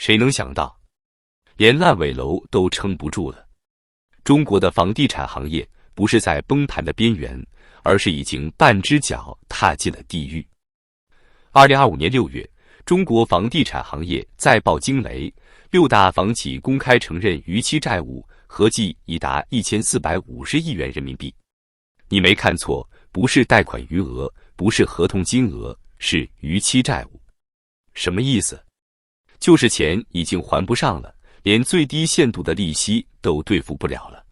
谁能想到，连烂尾楼都撑不住了？中国的房地产行业不是在崩盘的边缘，而是已经半只脚踏进了地狱。2025年6月，中国房地产行业再爆惊雷，6大房企公开承认逾期债务合计已达1450亿元人民币。你没看错，不是贷款余额，不是合同金额，是逾期债务。什么意思？就是钱已经还不上了，连最低限度的利息都兑付不了了。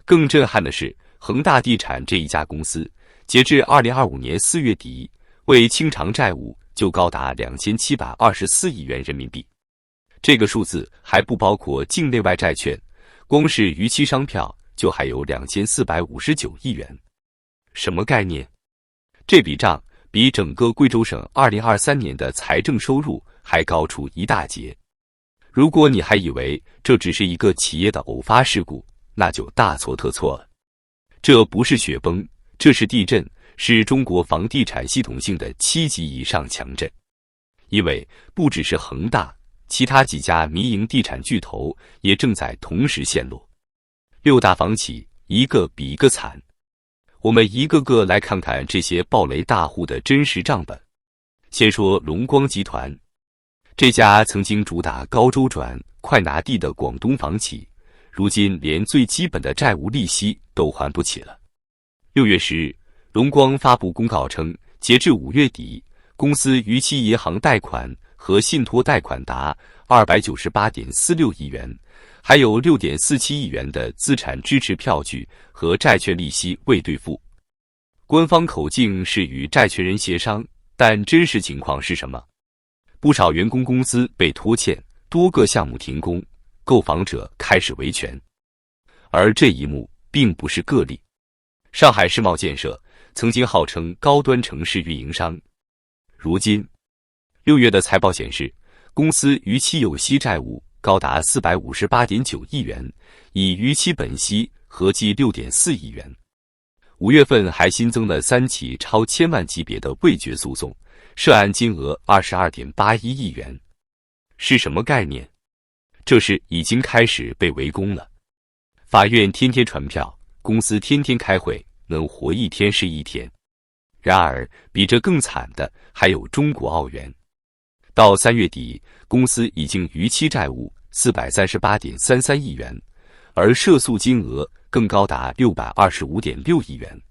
更震撼的是，恒大地产这一家公司，截至2025年4月底，为清偿债务就高达2724亿元人民币。这个数字还不包括境内外债券，光是逾期商票就还有2459亿元。什么概念？这笔账比整个贵州省2023年的财政收入还高出一大截。如果你还以为这只是一个企业的偶发事故，那就大错特错了。这不是雪崩，这是地震，是中国房地产系统性的7级以上强震。因为不只是恒大，其他几家民营地产巨头也正在同时陷落。6大房企一个比一个惨。我们一个个来看看这些暴雷大户的真实账本。先说龙光集团，这家曾经主打高周转、快拿地的广东房企，如今连最基本的债务利息都还不起了。6月10日，龙光发布公告称，截至5月底，公司逾期银行贷款和信托贷款达298.46亿元，还有6.47亿元的资产支持票据和债券利息未兑付。官方口径是与债权人协商，但真实情况是什么？不少员工工资被拖欠，多个项目停工，购房者开始维权。而这一幕并不是个例。上海世贸建设曾经号称高端城市运营商，如今6月的财报显示，公司逾期有息债务高达458.9亿元，已逾期本息合计6.4亿元。5月份还新增了3起超1000万级别的未决诉讼，涉案金额22.81亿元。是什么概念？这是已经开始被围攻了。法院天天传票，公司天天开会，能活一天是一天。然而，比这更惨的还有中国奥园。到3月底，公司已经逾期债务438.33亿元，而涉诉金额更高达625.6亿元。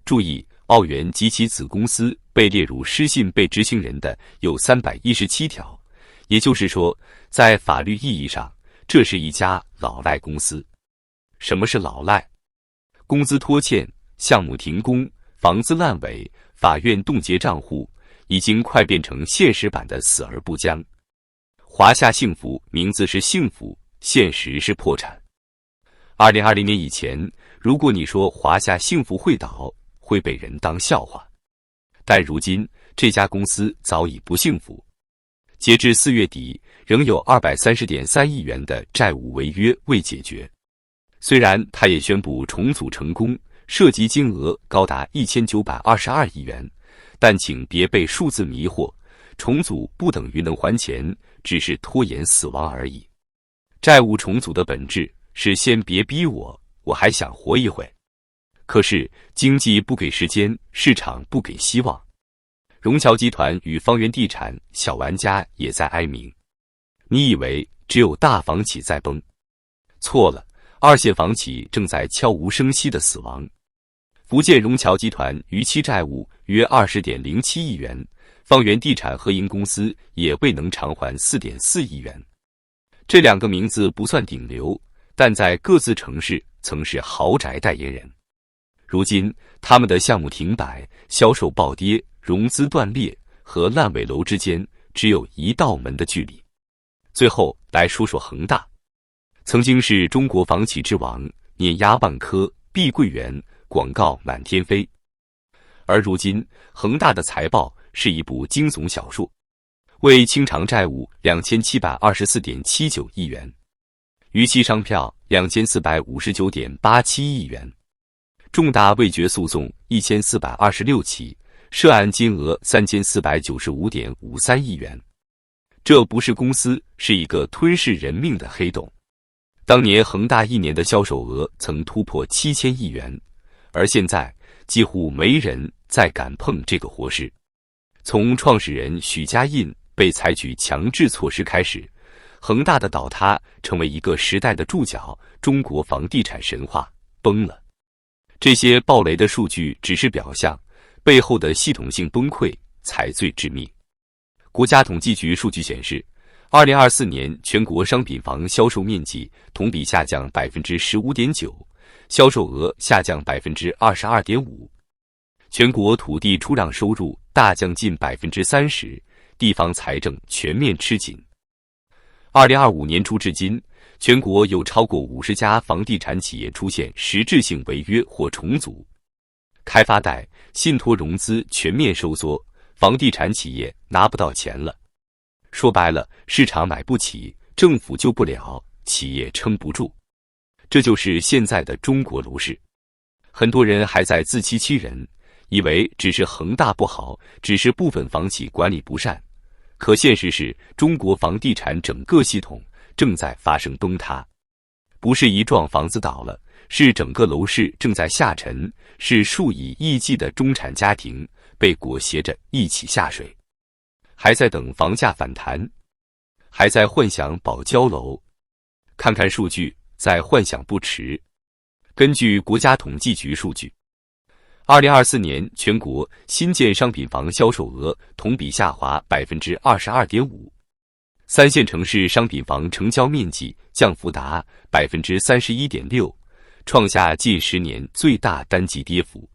注意，奥园及其子公司被列入失信被执行人的有317条，也就是说，在法律意义上，这是一家老赖公司。什么是老赖？工资拖欠、项目停工、房子烂尾、法院冻结账户，已经快变成现实版的死而不僵。华夏幸福名字是幸福，现实是破产。2020年以前，如果你说华夏幸福会倒，会被人当笑话。但如今，这家公司早已不幸福。截至4月底，仍有230.3亿元的债务违约未解决。虽然他也宣布重组成功，涉及金额高达1922亿元，但请别被数字迷惑，重组不等于能还钱，只是拖延死亡而已。债务重组的本质是先别逼我，我还想活一会。可是经济不给时间，市场不给希望。融侨集团与方圆地产小玩家也在哀鸣。你以为只有大房企在崩？错了，二线房企正在悄无声息的死亡。福建融侨集团逾期债务约20.07亿元，方圆地产合营公司也未能偿还4.4亿元。这两个名字不算顶流，但在各自城市曾是豪宅代言人。如今他们的项目停摆，销售暴跌，融资断裂，和烂尾楼之间只有一道门的距离。最后来说说恒大，曾经是中国房企之王，碾压万科、碧桂园，广告满天飞。而如今恒大的财报是一部惊悚小说，为清偿债务2724.79亿元，逾期商票2459.87亿元，重大未决诉讼1426起，涉案金额3495.53亿元。这不是公司，是一个吞噬人命的黑洞。当年恒大一年的销售额曾突破7000亿元，而现在几乎没人再敢碰这个活事。从创始人许家印被采取强制措施开始，恒大的倒塌成为一个时代的注脚，中国房地产神话崩了。这些暴雷的数据只是表象，背后的系统性崩溃才最致命。国家统计局数据显示，2024年全国商品房销售面积同比下降 15.9%， 销售额下降 22.5%。全国土地出让收入大降近 30%， 地方财政全面吃紧。2025年初至今，全国有超过50家房地产企业出现实质性违约或重组，开发贷、信托融资全面收缩，房地产企业拿不到钱了。说白了，市场买不起，政府救不了，企业撑不住。这就是现在的中国楼市。很多人还在自欺欺人，以为只是恒大不好，只是部分房企管理不善。可现实是，中国房地产整个系统正在发生崩塌，不是一幢房子倒了，是整个楼市正在下沉，是数以亿计的中产家庭被裹挟着一起下水。还在等房价反弹，还在幻想保交楼，看看数据，再幻想不迟。根据国家统计局数据，2024年全国新建商品房销售额同比下滑 22.5%， 三线城市商品房成交面积降幅达 31.6%， 创下近10年最大单季跌幅。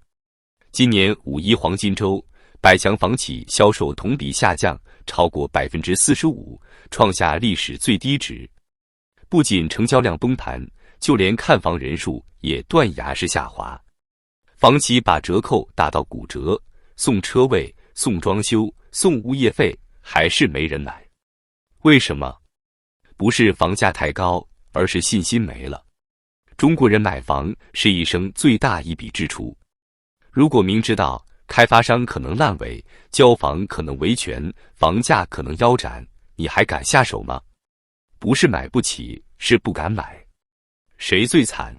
今年5·1黄金周，百强房企销售同比下降超过 45%， 创下历史最低值。不仅成交量崩盘，就连看房人数也断崖式下滑。房企把折扣打到骨折，送车位、送装修、送物业费，还是没人买。为什么？不是房价太高，而是信心没了。中国人买房是一生最大一笔支出，如果明知道开发商可能烂尾，交房可能维权，房价可能腰斩，你还敢下手吗？不是买不起，是不敢买。谁最惨？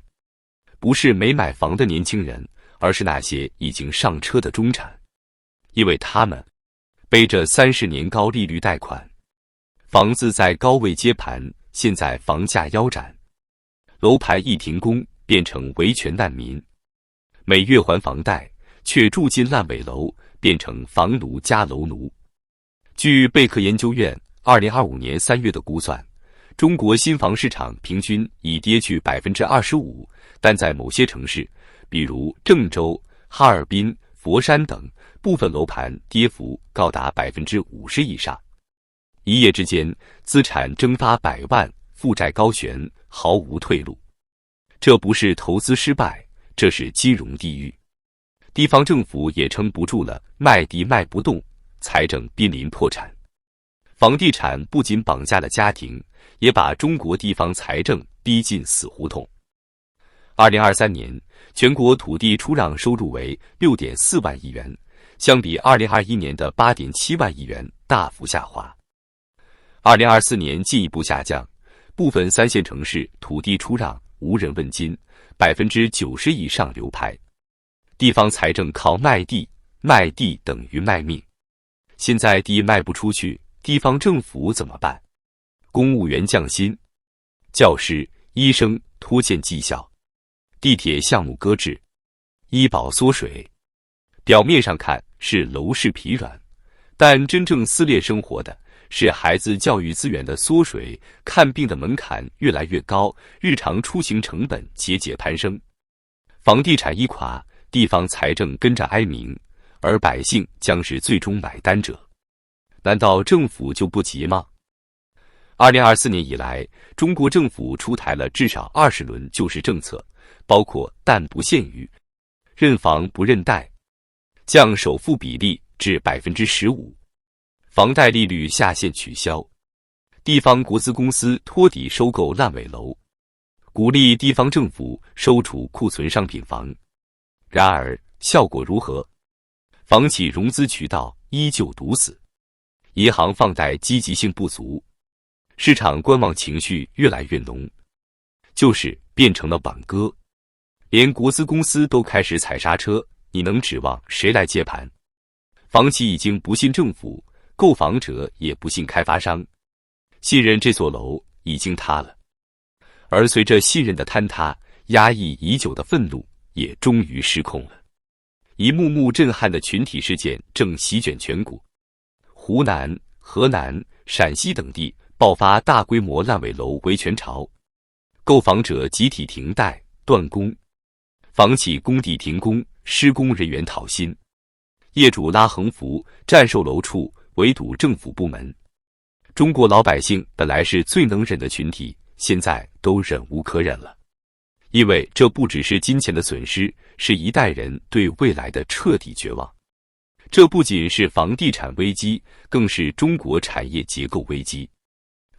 不是没买房的年轻人，而是那些已经上车的中产，因为他们背着30年高利率贷款，房子在高位接盘，现在房价腰斩，楼盘一停工变成维权难民，每月还房贷却住进烂尾楼，变成房奴加楼奴。据贝壳研究院2025年3月的估算，中国新房市场平均已跌去 25%， 但在某些城市，比如郑州、哈尔滨、佛山等，部分楼盘跌幅高达 50% 以上。一夜之间，资产蒸发100万，负债高悬，毫无退路。这不是投资失败，这是金融地狱。地方政府也撑不住了，卖地卖不动，财政濒临破产。房地产不仅绑架了家庭，也把中国地方财政逼进死胡同。2023年，全国土地出让收入为 6.4 万亿元，相比2021年的 8.7 万亿元大幅下滑。2024年进一步下降，部分3线城市土地出让无人问津，90%以上流拍。地方财政靠卖地，卖地等于卖命。现在地卖不出去，地方政府怎么办？公务员降薪，教师、医生拖欠绩效，地铁项目搁置，医保缩水。表面上看是楼市疲软，但真正撕裂生活的是孩子教育资源的缩水，看病的门槛越来越高，日常出行成本节节攀升。房地产一垮，地方财政跟着哀鸣，而百姓将是最终买单者。难道政府就不急吗？2024年以来，中国政府出台了至少20轮救市政策，包括但不限于认房不认贷、降首付比例至 15%、房贷利率下限取消、地方国资公司托底收购烂尾楼、鼓励地方政府收储库存商品房。然而，效果如何？房企融资渠道依旧堵死。银行放贷积极性不足，市场观望情绪越来越浓，就是变成了挽歌，连国资公司都开始踩刹车，你能指望谁来接盘？房企已经不信政府，购房者也不信开发商，信任这座楼已经塌了。而随着信任的坍塌，压抑已久的愤怒也终于失控了。一幕幕震撼的群体事件正席卷全国，湖南、河南、陕西等地爆发大规模烂尾楼维权潮，购房者集体停贷断供，房企工地停工，施工人员讨薪，业主拉横幅占售楼处，围堵政府部门。中国老百姓本来是最能忍的群体，现在都忍无可忍了。因为这不只是金钱的损失，是一代人对未来的彻底绝望。这不仅是房地产危机，更是中国产业结构危机。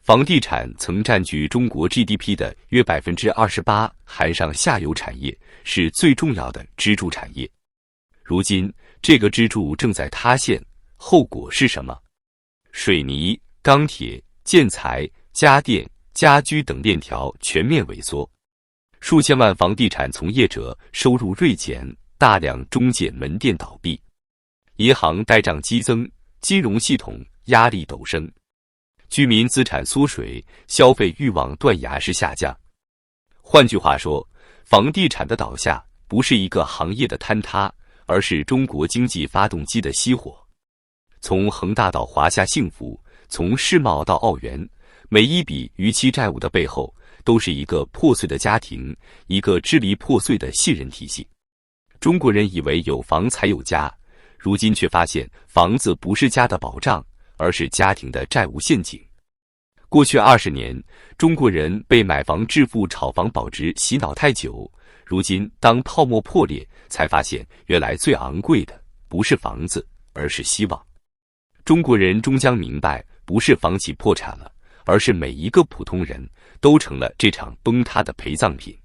房地产曾占据中国 GDP 的约 28%， 含上下游产业，是最重要的支柱产业。如今，这个支柱正在塌陷，后果是什么？水泥、钢铁、建材、家电、家居等链条全面萎缩。数千万房地产从业者收入锐减，大量中介门店倒闭，银行呆账激增，金融系统压力陡升，居民资产缩水，消费欲望断崖式下降。换句话说，房地产的倒下不是一个行业的坍塌，而是中国经济发动机的熄火。从恒大到华夏幸福，从世贸到澳元，每一笔逾期债务的背后，都是一个破碎的家庭，一个支离破碎的信任体系。中国人以为有房才有家，如今却发现房子不是家的保障，而是家庭的债务陷阱。过去20年，中国人被买房致富、炒房保值洗脑太久，如今当泡沫破裂，才发现原来最昂贵的不是房子，而是希望。中国人终将明白，不是房企破产了，而是每一个普通人都成了这场崩塌的陪葬品。